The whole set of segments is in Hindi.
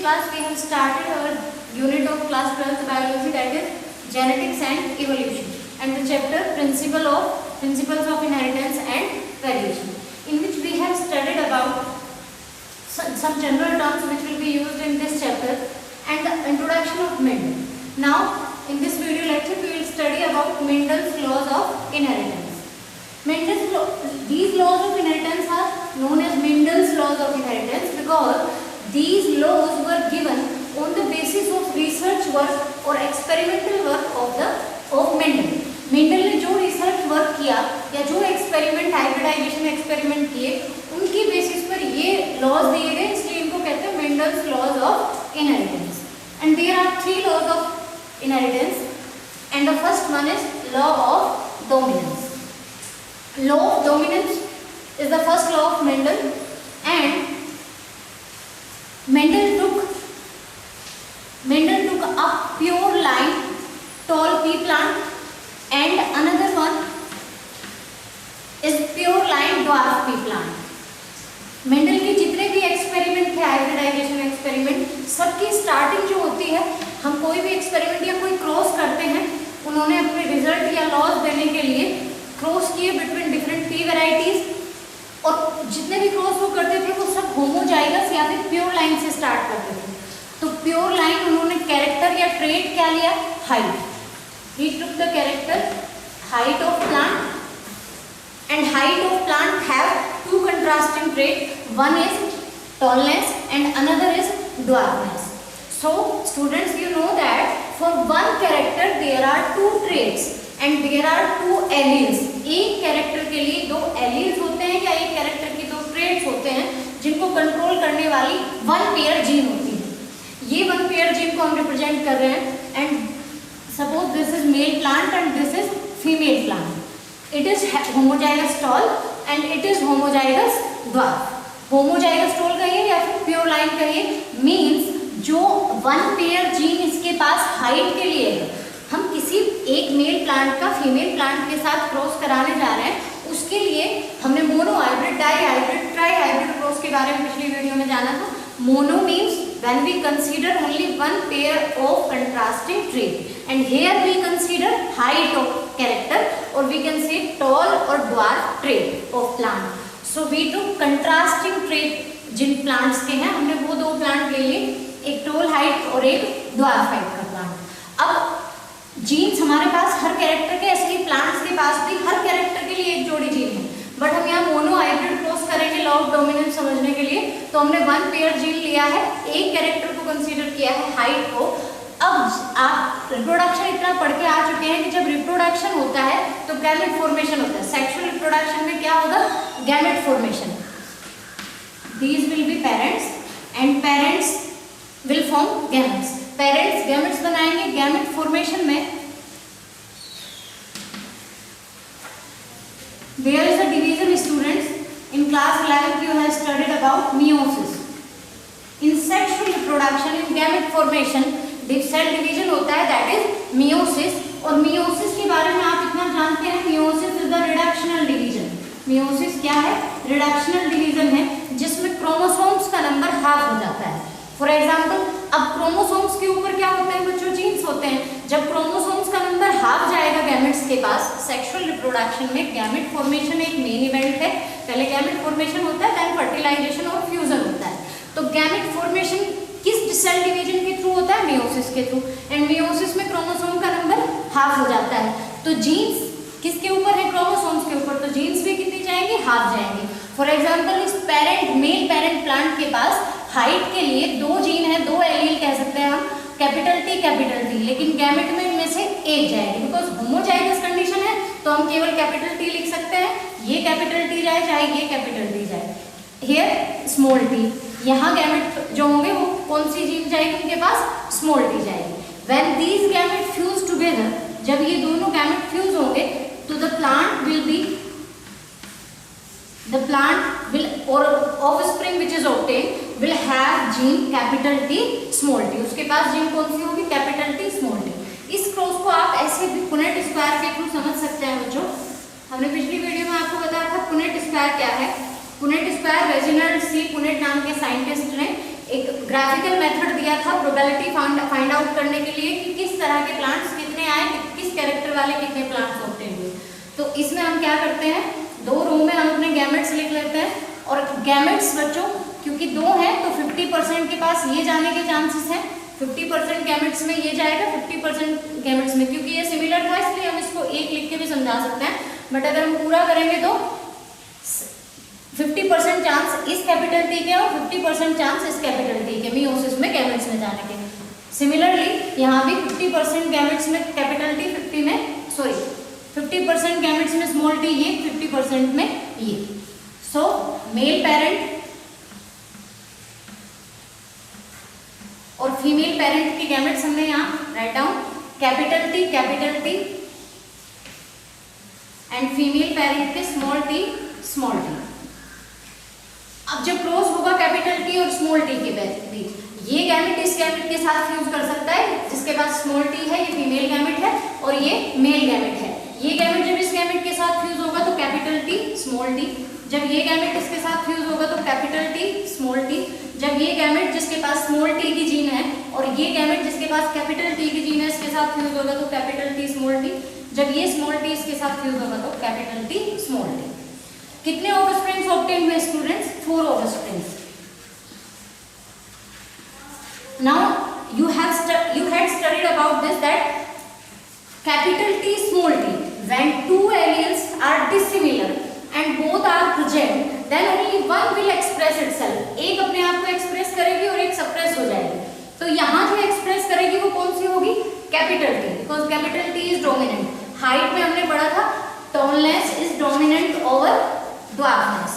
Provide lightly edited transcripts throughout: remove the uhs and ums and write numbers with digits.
class we have started our unit of class 12th biology, that is genetics and evolution, and the chapter principles of inheritance and variation, in which we have studied about some general terms which will be used in this chapter and the introduction of Mendel. Now in this video lecture we will study about Mendel's laws of inheritance. These laws of inheritance are known as Mendel's laws of inheritance because these laws were given on the basis of research work or experimental work of Mendel. Mendel ने जो रिसर्च वर्क किया या जो एक्सपेरिमेंट हाइब्रिडाइजेशन एक्सपेरिमेंट किए उनकी बेसिस पर ये लॉज दिए गए, इसलिए इनको कहते हैं Mendel's laws of inheritance. And there are 3 laws of inheritance and the first one is law of dominance. Law of dominance is the first law of Mendel, and Mendel took a pure line tall pea plant and another one is pure line dwarf pea plant. Mendel के जितने भी एक्सपेरिमेंट थे हाइब्रिडाइजेशन एक्सपेरिमेंट, सबकी स्टार्टिंग जो होती है, हम कोई भी एक्सपेरिमेंट या कोई क्रॉस करते हैं, उन्होंने अपने रिजल्ट या लॉज देने के लिए क्रॉस किए बिटवीन डिफरेंट पी वेराइटीज, और जितने भी क्रॉस वो करते थे वो सब होमोजाइगस या फिर प्योर लाइन से स्टार्ट करते थे. तो प्योर लाइन उन्होंने कैरेक्टर या ट्रेट क्या लिया? Height. He took the character height of plant, and height of plant have 2 contrasting traits. One is tallness and another is dwarfness. So students, you know that for one character there are 2 traits and there are 2 alleles. एक कैरेक्टर के लिए 2 alleles होते हैं या एक कैरेक्टर की 2 traits होते हैं जिनको कंट्रोल करने वाली 1 पेयर जीन होती है. ये 1 पेयर जीन को हम रिप्रेजेंट कर रहे हैं, and suppose this is male plant and this is female plant. It is homozygous tall and it is homozygous dwarf. Homozygous tall कहिए या फिर प्योर लाइन कहिए, मीन्स जो 1 पेयर जीन इसके पास हाइट के लिए है, हम किसी एक मेल प्लांट का फीमेल प्लांट के साथ क्रॉस कराने जा रहे हैं, उसके लिए हमने mono hybrid, di hybrid, tri hybrid cross के बारे में पिछली वीडियो में जाना था. Mono means when we consider only 1 pair of contrasting trait, and here we consider height of character, और वी कैन से टॉल और dwarf trait of plant. So we took contrasting trait जिन प्लांट्स के हैं, हमने वो 2 प्लांट ले लिए, एक टॉल हाइट और एक ड्वार्फ हाइट का प्लांट. अब जीन्स हमारे पास हर कैरेक्टर के, ऐसे ही प्लांट्स के पास भी हर कैरेक्टर के लिए एक जोड़ी जीन है, बट हम यहाँ मोनो हाइब्रिड क्रॉस करेंगे लॉ ऑफ डोमिनेंस समझने के लिए, तो हमने 1 पेयर जीन लिया है, एक कैरेक्टर को कंसीडर किया है हाइट को. अब आप रिप्रोडक्शन इतना पढ़ के आ चुके हैं कि जब रिप्रोडक्शन होता है तो गैमेट फॉर्मेशन होता है. सेक्सुअल रिप्रोडक्शन में क्या होगा? Gamete formation. These will be parents and parents will form gametes. Parents gametes बनाएंगे. गैमेट फॉर्मेशन में there is a division, students. In class 11th you have studied about meiosis. In sexual reproduction, in gamete formation, cell division होता है, that is meiosis. और meiosis के बारे में आप इतना जानते हैं, meiosis is the reductional division. meiosis क्या है? reductional division है जिसमें क्रोमोसोम्स का नंबर हाफ हो जाता है. फॉर एग्जाम्पल, अब क्रोमोसोम्स के ऊपर क्या होते हैं बच्चों? जीन्स होते हैं. जब क्रोमोसोम्स का नंबर हाफ जाएगा गैमेट्स के पास, सेक्सुअल रिप्रोडक्शन में गैमेट फॉर्मेशन एक मेन इवेंट है. पहले गैमेट फॉर्मेशन होता है, देन फर्टिलाइजेशन और फ्यूजन होता है. तो गैमेट फॉर्मेशन किस सेल डिवीजन के थ्रू होता है? मेयोसिस के थ्रू. एंड मेयोसिस में क्रोमोसोम का नंबर हाफ हो जाता है. तो जीन्स किसके ऊपर है? क्रोमोसोम्स के ऊपर. तो जीन्स भी कितनी जाएंगी? हाफ जाएंगी. फॉर एग्जाम्पल, इस पेरेंट मेल पेरेंट प्लांट के पास हाइट के लिए 2 जीन है, 2 एलील कह सकते हैं हम, कैपिटल T, लेकिन गैमेट में इनमें से एक जाएगी. बिकॉज होमोजाइगस कंडीशन है तो हम केवल कैपिटल T लिख सकते हैं. ये कैपिटल T जाए, चाहे ये कैपिटल T जाए. Here small t. यहाँ गैमेट जो होंगे वो कौन सी जीन जाएगी उनके पास? स्मॉल t जाएगी. When these gamete fuse together, जब ये दोनों गैमेट फ्यूज होंगे तो the plant will or offspring which is obtained will have gene capital T small t. उसके पास जीन कौन सी होगी? Capital T small t. इस क्रॉस को आप ऐसे भी पुनेट स्क्वायर के थ्रू समझ सकते हैं बच्चों. हमने पिछली वीडियो में आपको बताया था पुनेट स्क्वायर क्या है. Punnett square Reginald C Punnett नाम के साइंटिस्ट ने एक ग्राफिकल मेथड दिया था प्रोबेबिलिटी फाइंड आउट करने के लिए कि किस तरह के प्लांट्स कितने आए, किस कैरेक्टर वाले कितने प्लांट्स ऑब्टेन हुए। तो इसमें हम क्या करते हैं, 2 रो में हम अपने गैमेट्स लिख लेते हैं, और गैमेट्स बच्चों क्योंकि 2 हैं तो 50% के पास ये जाने के चांसेस हैं, 50% गैमेट्स में ये जाएगा, 50% गैमेट्स में, क्योंकि ये सिमिलर था इसलिए हम इसको 1 लिख के भी समझा सकते हैं, बट अगर हम पूरा करेंगे तो 50% चांस इस कैपिटल टी के और 50% चांस इस कैपिटल टी के मियोसिस में गैमेट्स में जाने के। सिमिलरली यहाँ भी 50% गैमेट्स में कैपिटल टी, 50% गैमेट्स में स्मॉल टी, ये 50% में ये। सो मेल पेरेंट और फीमेल पेरेंट के गैमेट्स हमने यहाँ write down, capital T and female parent के स्मॉल टी। अब जब क्रॉस होगा कैपिटल टी और स्मॉल टी के बीच, ये गैमेट इस गैमेट के साथ फ्यूज कर सकता है, जिसके पास स्मॉल टी है, ये फीमेल गैमेट है और ये मेल गैमेट है। ये गैमेट जब इस गैमेट के साथ फ्यूज होगा तो कैपिटल टी स्मॉल टी, जब ये गैमेट इसके साथ फ्यूज होगा तो कैपिटल टी स्मॉल टी, जब ये गैमेट जिसके पास स्मॉल टी की जीन है और ये गैमेट जिसके पास कैपिटल टी की जीन है इसके साथ फ्यूज होगा तो कैपिटल टी स्मॉल टी, जब ये स्मॉल टी इसके साथ फ्यूज होगा तो कैपिटल टी स्मॉल टी। कितने ऑफस्प्रिंग्स ऑब्टेन हुए students? 4 offsprings. Now you had studied about this that capital T small t, when 2 alleles are dissimilar and both are present, then only one will express itself. एक अपने आप को एक्सप्रेस करेगी और एक सप्रेस हो जाएगी। तो यहाँ जो एक्सप्रेस करेगी वो कौन सी होगी? Capital T, because capital T is dominant. Height में हमने पढ़ा था tallness is dominant over dwarfness.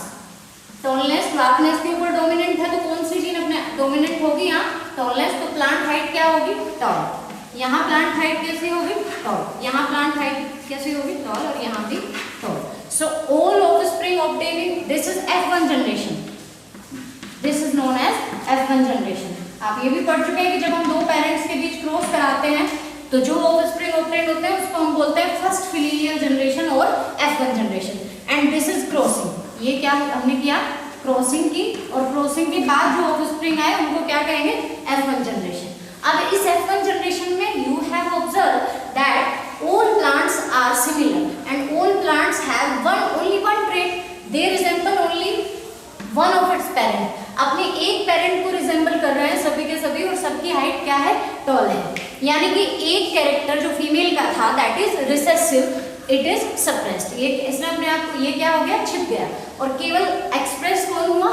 Tallness dwarfness के ऊपर डोमिनेंट है तो कौन सी जीन अपने डोमिनेंट होगी? यहाँ टॉलनेस। तो प्लांट हाइट क्या होगी? टॉल। यहाँ प्लांट हाइट कैसी होगी? टॉल। यहाँ प्लांट हाइट कैसी होगी? टॉल। और यहाँ भी tall. So all offspring obtaining, this is F1 generation, this is known as F1 generation. आप ये भी पढ़ चुके हैं कि जब हम 2 पेरेंट्स के बीच क्रॉस कराते हैं तो जो ऑफस्प्रिंग ऑब्टेन होते हैं उसको हम बोलते हैं फर्स्ट फिलियल जनरेशन और F1 generation. And this is crossing. ये क्या हमने किया? क्रॉसिंग की, और क्रॉसिंग के बाद जो ऑफस्प्रिंग आए उनको क्या कहेंगे? F1 generation. अब इस F1 जनरेशन में you have observe that all plants are similar and all plants have only one trait, they resemble only one of its parent. अपने एक पेरेंट को रिजेंबल कर रहे हैं सभी के सभी, और सबकी हाइट क्या है? टॉल है। यानी कि एक कैरेक्टर जो फीमेल का था that is recessive, it is suppressed. ये इसने अपने आप को, ये क्या हो गया? छिप गया, और केवल एक्सप्रेस कौन हुआ?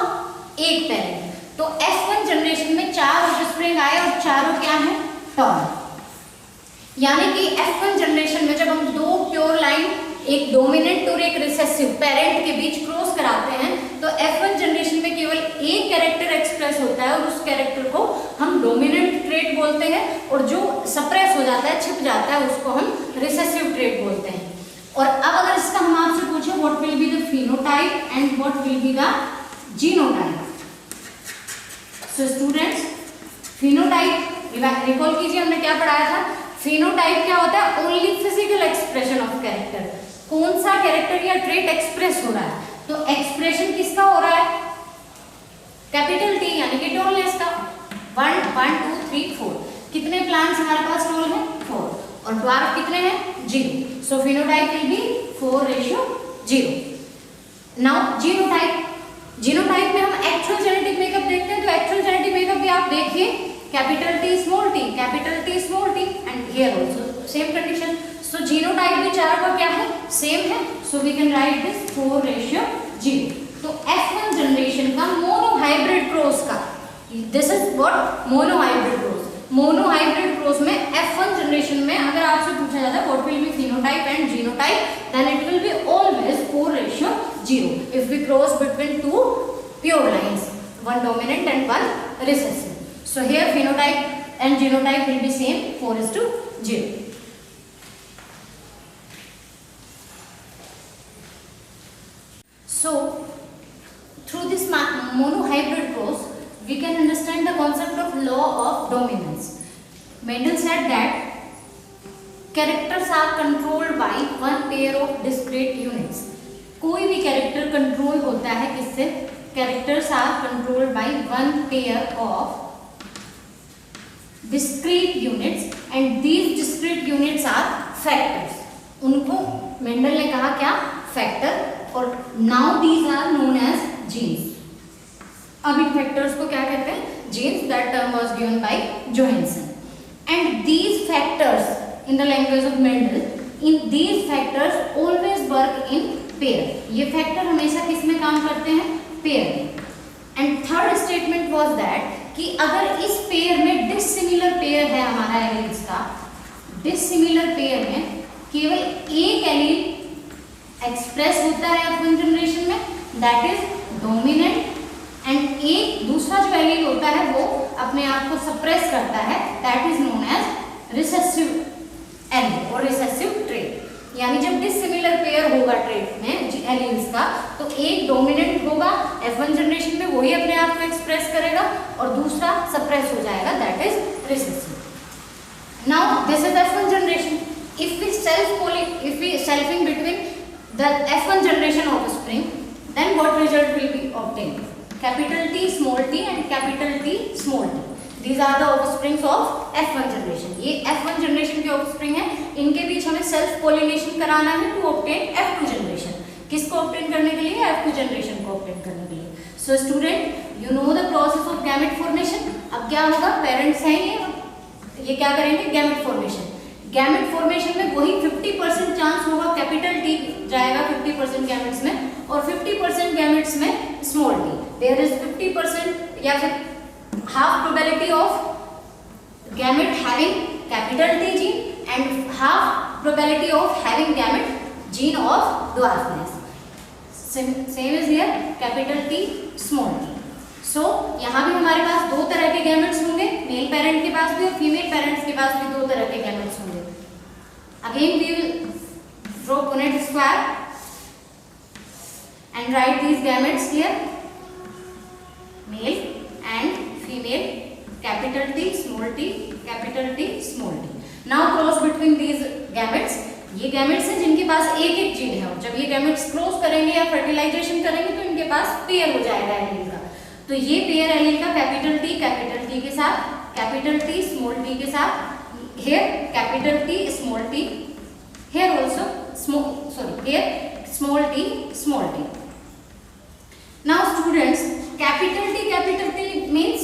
एक पेरेंट। तो F1 जनरेशन में 4 ऑफस्प्रिंग आए और चारों क्या है? टॉल। यानी कि F1 जनरेशन में जब हम 2 प्योर लाइन, एक डोमिनेंट और एक रिसेसिव पेरेंट के बीच क्रॉस कराते हैं तो F1 जनरेशन में केवल एक कैरेक्टर एक्सप्रेस होता है और उस कैरेक्टर को हम डोमिनेंट ट्रेट बोलते हैं, और जो सप्रेस हो जाता है, छिप जाता है, उसको हम रिसेसिव ट्रेट बोलते हैं। और अब अगर इसका हम आपसे पूछे what will be the phenotype and what will be the genotype. So students, phenotype recall कीजिए हमने क्या पढ़ाया था? फिनोटाइप क्या होता है? Only physical expression of character. कौन सा कैरेक्टर या ट्रेट एक्सप्रेस हो रहा है? तो एक्सप्रेशन किसका हो रहा है? कैपिटल टी यानी कि टॉलनेस का। 1 2 3 4 कितने प्लांट्स हमारे पास टॉल है? 4। और ड्वार्फ कितने हैं? 0। So phenotype will be 4:0। Now genotype में हम एक्चुअल जेनेटिक मेकअप देखते हैं, तो एक्चुअल जेनेटिक मेकअप भी आप देखिए, capital T small t, capital T small t, and here also same condition. So genotype भी चारों का क्या है? सेम है। So we can write this 4:0। तो F1 जनरेशन का मोनोहाइब्रिड क्रॉस का, this is what? Monohybrid cross. Monohybrid cross में F1 जनरेशन में अगर आपसे पूछा जाता है what will be phenotype and genotype, then it will be always 4:0 if we cross between 2 pure lines, one dominant and one recessive. So here phenotype and genotype will be same, 4:0. So through this monohybrid cross we can understand the concept of law of dominance. Mendel said that characters are controlled by one pair of discrete units. कोई भी कैरेक्टर कंट्रोल होता है किससे? characters are controlled by one pair of discrete units and these discrete units are factors. उनको मेंडल ने कहा क्या, फैक्टर, और now these are known as genes. अब इन फैक्टर्स को क्या कहते हैं, genes. That term was given by Johansen. And these factors in the language of Mendel, in these factors always work in pair. ये फैक्टर हमेशा किस में काम करते हैं, पेयर में. And third statement was that कि अगर इस पेयर में डिसिमिलर पेयर है हमारा एलील्स का, डिसिमिलर पेयर में केवल एक एलील एक्सप्रेस होता है F1 जनरेशन में, दैट इज डोमिनेंट, एंड एक दूसरा जो एलील होता है वो अपने आप को सप्रेस करता है, that is known as recessive allele और रिसेसिव ट्रेट. यानी जब डिसिमिलर पेयर होगा ट्रेट में एलील्स का, तो एक डोमिनेंट होगा F1 जनरेशन में, वही अपने आप को एक्सप्रेस करेगा, और दूसरा सप्रेस हो जाएगा, that is recessive. Now this is F1 generation. If we selfing between the F1 generation offspring, then what result will be obtained, capital T small t and capital T small t. These are the offsprings of F1 generation. ये F1 जनरेशन के ऑफस्प्रिंग है. इनके बीच हमें सेल्फ पोलिनेशन कराना है टू ऑब्टेन F2 जनरेशन. किसको ऑब्टेन करने के लिए, F2 जनरेशन को ऑब्टेन करने के लिए. So student, you know the process of gamete formation. अब क्या होगा, पेरेंट्स हैं ये क्या करेंगे, गैमेट फॉर्मेशन. गैमेट फॉर्मेशन में वही 50% चांस होगा, कैपिटल T जाएगा 50% गैमेट्स में, और 50% गैमेट्स में स्मॉल t. देयर इज 50% या फिर half probability of gamete having capital T gene and half probability of having gamete gene of dwarfness. Same is here, capital T small t. So यहाँ भी हमारे पास दो तरह के गैमेट्स होंगे, मेल पेरेंट के पास भी और फीमेल पेरेंट्स के पास भी दो तरह के गैमेट्स होंगे. Again we will draw Punnett square and write these gametes here, male and female, capital T small t, capital T small t. Now cross between these gametes. ये gametes हैं जिनके पास एक एक जीन है, और जब ये gametes क्रॉस करेंगे या फर्टिलाइजेशन करेंगे तो इनके पास पेयर हो जाएगा एलील का. तो ये पेयर एलील का कैपिटल T के साथ, कैपिटल T स्मॉल t के साथ, here capital T small t, here also here small t small t. Now students, capital T means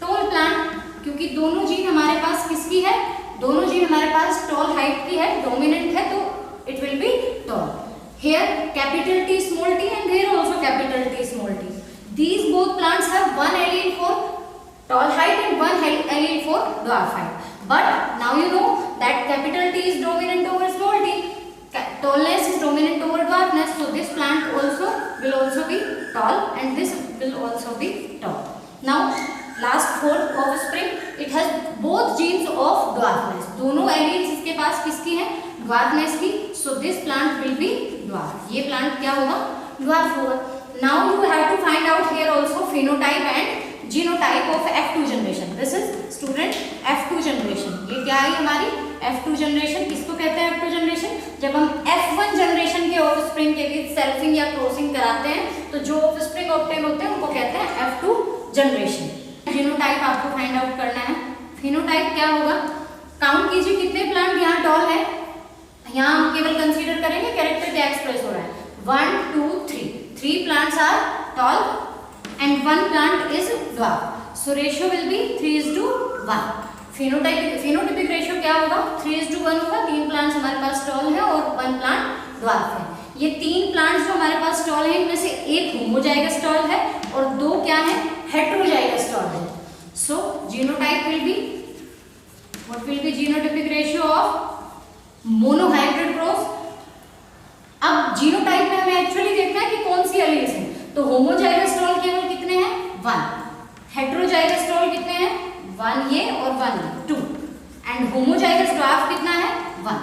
tall plant, क्योंकि दोनों जीन हमारे पास किसकी है, दोनों जीन हमारे पास टॉल हाइट की है, डोमिनेंट है, तो it will be toll. Here capital T small t and here also capital T small t. These both plants have one allele for tall height and one allele for dwarf height. But now you know that capital T is dominant over small t. Tallness is dominant over dwarfness, so this plant will also be tall and this will also be tall. Now last fourth offspring, it has both genes of dwarfness. दोनों alleles इसके पास किसकी है, dwarfness की. So this plant will be dwarf. ये plant क्या होगा, dwarf होगा. Now you have to find out here also phenotype and genotype of F2 generation. This is student F2 generation. ये क्या है हमारी F2 generation. किसको कहते हैं F2 generation? जब हम F1 generation के offspring के बीच सेल्फिंग या क्रॉसिंग कराते हैं तो जो offspring ऑब्टेन होते हैं उनको कहते हैं F2 generation. जीनोटाइप आपको फाइंड आउट करना है. फिनोटाइप क्या होगा, काउंट कीजिए कितने प्लांट यहाँ टॉल है. यहाँ हम केवल कंसीडर करेंगे कैरेक्टर क्या एक्सप्रेस हो रहा है. 1 2 3, 3 plants are tall and 1 plant is dwarf. So ratio will be 3:1. Phenotypic ratio क्या होगा, 3:1 होगा. 3 प्लांट्स हमारे पास टॉल है और 1 प्लांट ड्वार्फ है. ये 3 प्लांट्स जो हमारे पास टॉल है इनमें से एक होमोजाइगस टॉल है और 2 क्या है, हेटेरोजाइगस टॉल है. So genotype will be, what will be genotypic ratio of monohybrid cross. अब जीनोटाइप में हमें एक्चुअली देखना है कि कौन सी एलील्स हैं. तो होमोजाइगस टॉल केवल कितने हैं, 1. हेटेरोजाइगस टॉल कितने हैं, 1 ये और 1 ये, 2. एंड होमोजाइगस ड्वार्फ कितना है, 1.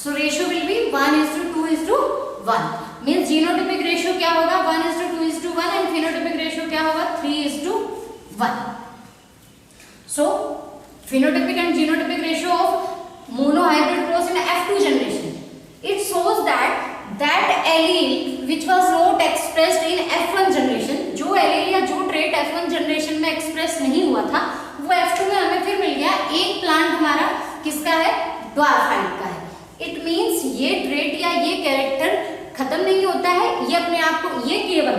So ratio will be 1:2:1. Means genotypic ratio क्या होगा, 1:2:1 एंड फिनोटाइपिक रेशियो क्या होगा, 3:1. So phenotypic and genotypic ratio of monohybrid cross in F2 generation. It shows that that allele which was not expressed in F1 generation, जो एलील या जो ट्रेट F1 जनरेशन में एक्सप्रेस नहीं हुआ था वो F2 में हमें फिर मिल गया। एक प्लांट हमारा किसका है, ड्वार्फ हाइट का है। इट मीन्स ये ट्रेट या ये कैरेक्टर खत्म नहीं होता है, ये अपने आप को, ये केवल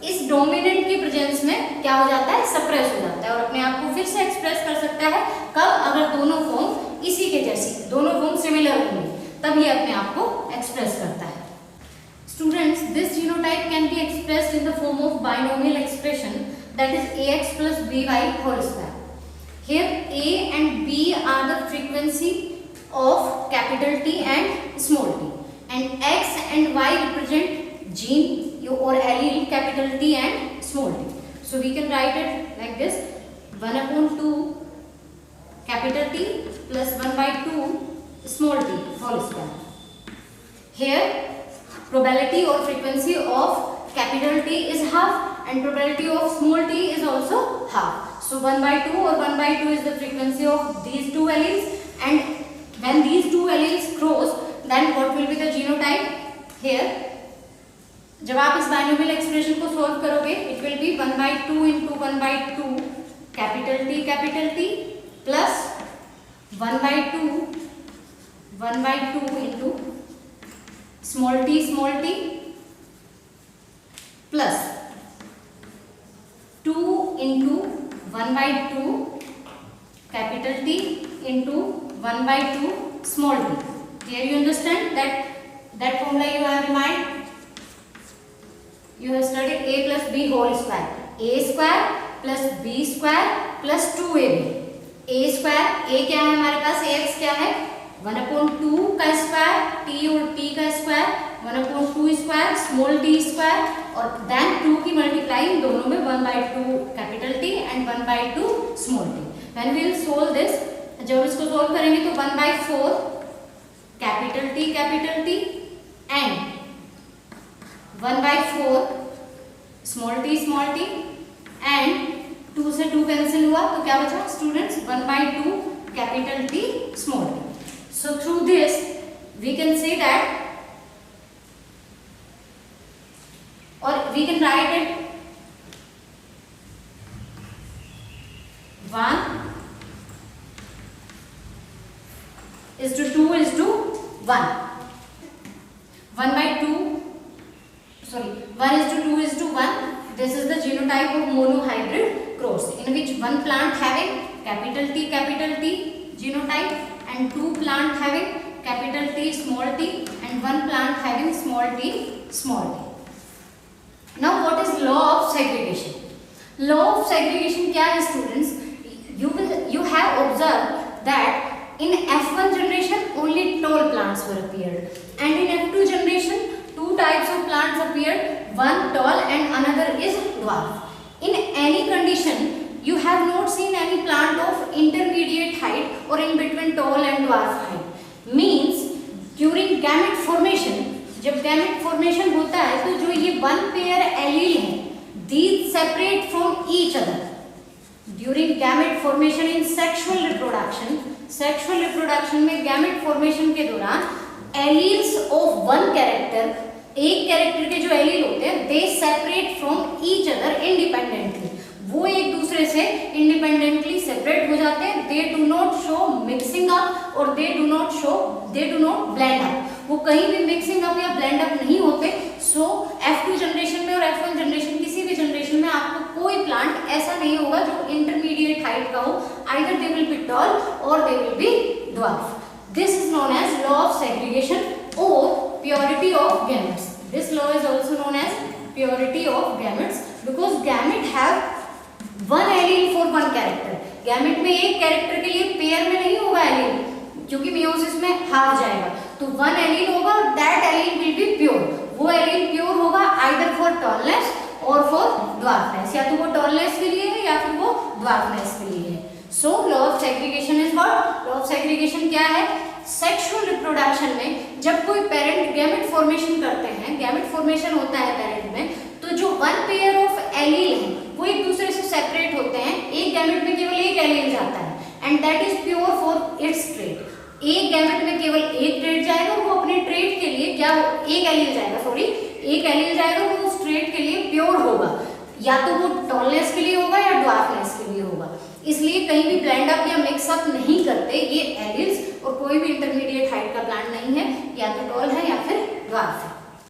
इस डोमिनेंट की प्रेजेंस में क्या हो जाता है, सप्रेस हो जाता है और अपने आप को फिर से एक्सप्रेस कर सकता है। कब, अगर दोनों फॉर्म इसी के जैसी, दोनों फॉर्म सिमिलर होंगे, तब ये अपने आप को एक्सप्रेस करता है। Students, this genotype can be expressed in the form of binomial expression, that is ax plus by whole square. Here a and b are the frequency of capital T and small t, and x and y represent gene or allele capital T and small t. So we can write it like this: 1/2 capital T plus 1/2 small t whole square. Here probability or frequency of capital T is half and probability of small t is also half. So 1/2 or 1/2 is the frequency of these two alleles, and when these two alleles cross, then what will be the genotype? Here जब आप इस बाइनोमियल एक्सप्रेशन को सॉल्व करोगे, it will B 1/2 into 1/2 capital T plus 1/2 into small t plus 2 into 1/2 capital T into 1/2 small t. Here you understand that formula you have in mind. You have studied a plus b whole square. A square plus b square plus 2ab. A square, a क्या है हमारे पास, ax क्या है, 1/2 का स्क्वायर, t और t का square, 1/2 square small t square, और देन 2 की मल्टीप्लाई दोनों में 1/2 capital T and 1/2 small t. When we will solve this, जब इसको सोल्व करेंगे तो 1/4 capital T and 1/4 small t and 2 से 2 कैंसिल हुआ तो क्या बचा students, 1/2 capital T small t. So through this we can say that, or we can write it 1 is to 2 is to 1. 1/2, sorry, 1 is to 2 is to 1. This is the genotype of monohybrid cross, in which one plant having capital T genotype and two plant having capital T small t and one plant having small t. Now what is law of segregation? Law of segregation क्या है students? You have observed that in F1 generation only tall plants were appeared, and in F2 generation two types of plants appeared, one tall and another is dwarf. In any condition you have not seen any plant of intermediate height or in between tall and dwarf height. Means during gamete formation, जब gamete formation होता है तो जो ये one pair allele है, these separate from each other. During gamete formation in sexual reproduction में gamete formation के दौरान alleles of one character, एक कैरेक्टर के जो एलील होते हैं, they separate from each other independently. वो एक दूसरे से इंडिपेंडेंटली सेपरेट हो जाते हैं. They do not show mixing up और they do not blend up. वो कहीं भी मिक्सिंग अप या ब्लेंड अप नहीं होते. सो F2 जनरेशन में और F1 जनरेशन, किसी भी जनरेशन में आपको कोई प्लांट ऐसा नहीं होगा जो इंटरमीडिएट हाइट का हो. Either they will be tall और they will be dwarf. This is known as law of segregation or purity of gametes. This law is also known as purity of gametes because gamete have one allele for one character. gamete में एक कैरेक्टर के लिए पेयर में नहीं होगा allele, क्योंकि meiosis में हार जाएगा. तो one allele होगा, that allele will be pure. वो allele pure होगा either for tallness or for dwarfness. या तो वो tallness के लिए है या फिर वो dwarfness के लिए है. So law of segregation is what? Law of segregation क्या है? सेक्सुअल रिप्रोडक्शन में जब कोई पेरेंट गैमेट फॉर्मेशन करते हैं, गैमेट फॉर्मेशन होता है पेरेंट में, तो जो वन पेयर ऑफ एलील है वो एक दूसरे से सेपरेट होते हैं. एक गैमेट में केवल एक एलील जाता है and that is pure for its trait. एक गैमेट में केवल एक ट्रेट जाएगा, वो अपने ट्रेट के लिए क्या, एक एलील जाएगा, सॉरी एक एलील जाएगा, वो उस ट्रेट के लिए प्योर होगा, या तो वो टॉलनेस के लिए होगा या ड्वार्फनेस के लिए होगा। इसलिए कहीं भी ब्लेंड अप या मिक्स अप नहीं करते ये एलील्स, और कोई भी इंटरमीडिएट हाइट का प्लांट नहीं है, या तो टॉल है या फिर ड्वार्फ है।